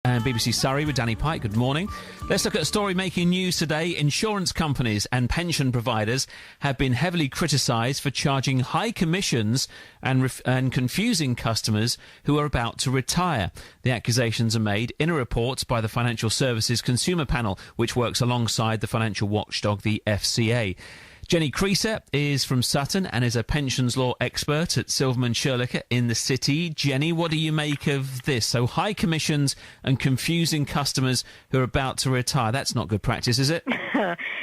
And BBC Surrey with Danny Pike. Good morning. Let's look at a story making news today. Insurance companies and pension providers have been heavily criticised for charging high commissions and confusing customers who are about to retire. The accusations are made in a report by the Financial Services Consumer Panel, which works alongside the financial watchdog, the FCA. Jennie Kreser is from Sutton and is a pensions law expert at Silverman Shurlicker in the city. Jenny, what do you make of this? So high commissions and confusing customers who are about to retire. That's not good practice, is it?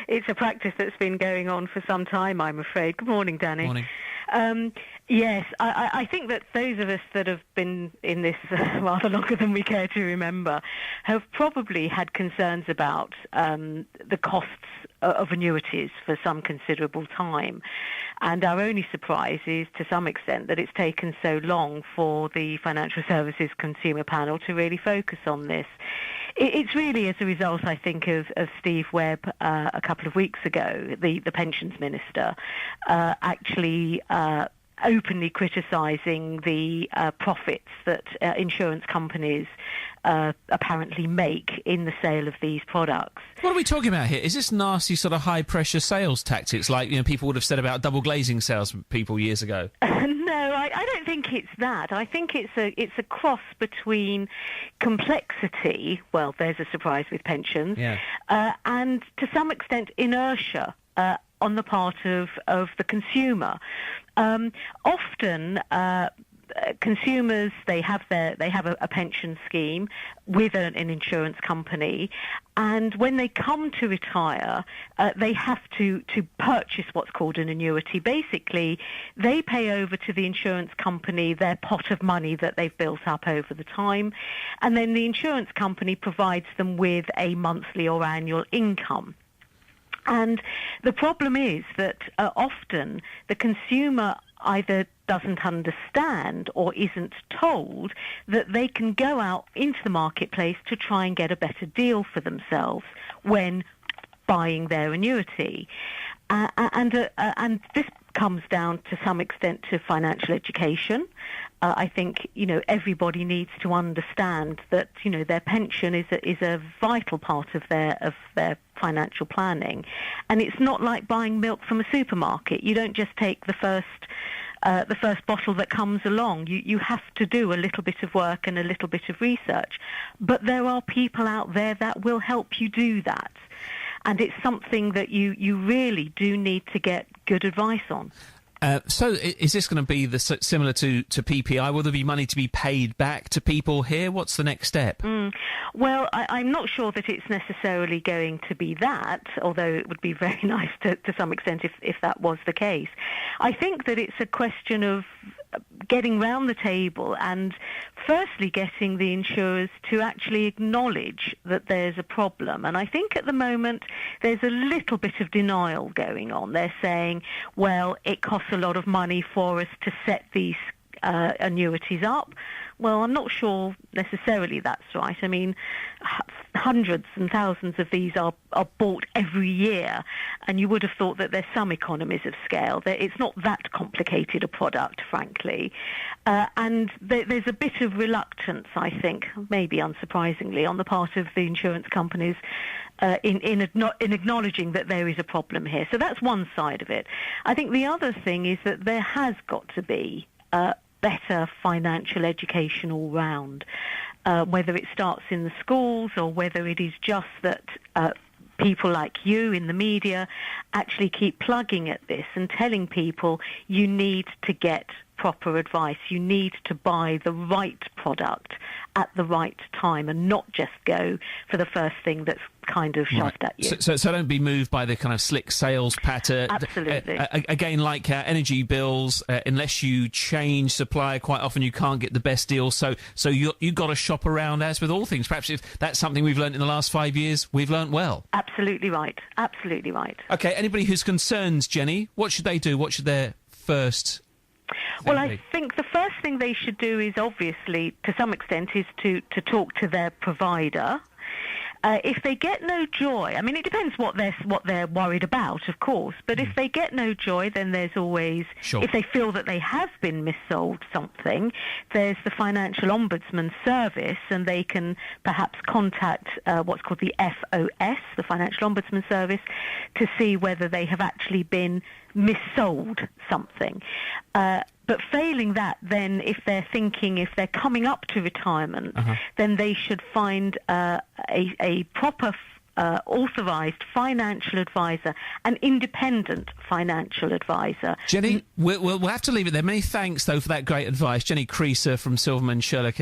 It's a practice that's been going on for some time, I'm afraid. Good morning, Danny. Morning. Yes, I think that those of us that have been in this rather longer than we care to remember have probably had concerns about the costs of annuities for some considerable time. And our only surprise is, to some extent, that it's taken so long for the Financial Services Consumer Panel to really focus on this. It's really as a result, I think, of Steve Webb a couple of weeks ago, the pensions minister, actually openly criticising the profits that insurance companies apparently make in the sale of these products. What are we talking about here? Is this nasty sort of high-pressure sales tactics like people would have said about double glazing salespeople years ago? No, I don't think it's that. I think it's a cross between complexity, well, there's a surprise with pensions, and to some extent inertia on the part of the consumer. Often consumers, they have a pension scheme with an insurance company, and when they come to retire, they have to purchase what's called an annuity. Basically, they pay over to the insurance company their pot of money that they've built up over the time, and then the insurance company provides them with a monthly or annual income. And the problem is that often the consumer either doesn't understand or isn't told that they can go out into the marketplace to try and get a better deal for themselves when buying their annuity. And this comes down to some extent to financial education. I think, everybody needs to understand that, their pension is a vital part of their financial planning. And it's not like buying milk from a supermarket. You don't just take the first bottle that comes along. You have to do a little bit of work and a little bit of research. But there are people out there that will help you do that. And it's something that you really do need to get good advice on. So is this going to be similar to PPI? Will there be money to be paid back to people here? What's the next step? Well, I'm not sure that it's necessarily going to be that, although it would be very nice to some extent if that was the case. I think that it's a question of getting round the table and firstly getting the insurers to actually acknowledge that there's a problem. And I think at the moment there's a little bit of denial going on. They're saying, well, it costs a lot of money for us to set these annuities up. Well, I'm not sure necessarily that's right. I mean, hundreds and thousands of these are bought every year, and you would have thought that there's some economies of scale. It's not that complicated a product, frankly. And there's a bit of reluctance, I think, maybe unsurprisingly, on the part of the insurance companies in acknowledging that there is a problem here. So that's one side of it. I think the other thing is that there has got to be better financial education all round, whether it starts in the schools or whether it is just that people like you in the media actually keep plugging at this and telling people you need to get proper advice. You need to buy the right product at the right time and not just go for the first thing that's kind of shoved at you. So don't be moved by the kind of slick sales patter. Absolutely. Again, like energy bills, unless you change supplier, quite often you can't get the best deal. So you've got to shop around, as with all things. Perhaps if that's something we've learned in the last 5 years, we've learnt well. Absolutely right. Absolutely right. OK, anybody who's concerned, Jenny, what should they do? What should their first... Well, I think the first thing they should do is obviously, to some extent, is to talk to their provider If they get no joy, I mean, it depends what they're worried about, of course. But if they get no joy, then there's always, if they feel that they have been missold something, there's the Financial Ombudsman Service, and they can perhaps contact what's called the FOS, the Financial Ombudsman Service, to see whether they have actually been missold something. But failing that, then if they're coming up to retirement, then they should find a proper authorised financial advisor, an independent financial advisor. Jenny, we'll have to leave it there. Many thanks, though, for that great advice. Jennie Kreser from Silverman Sherlock.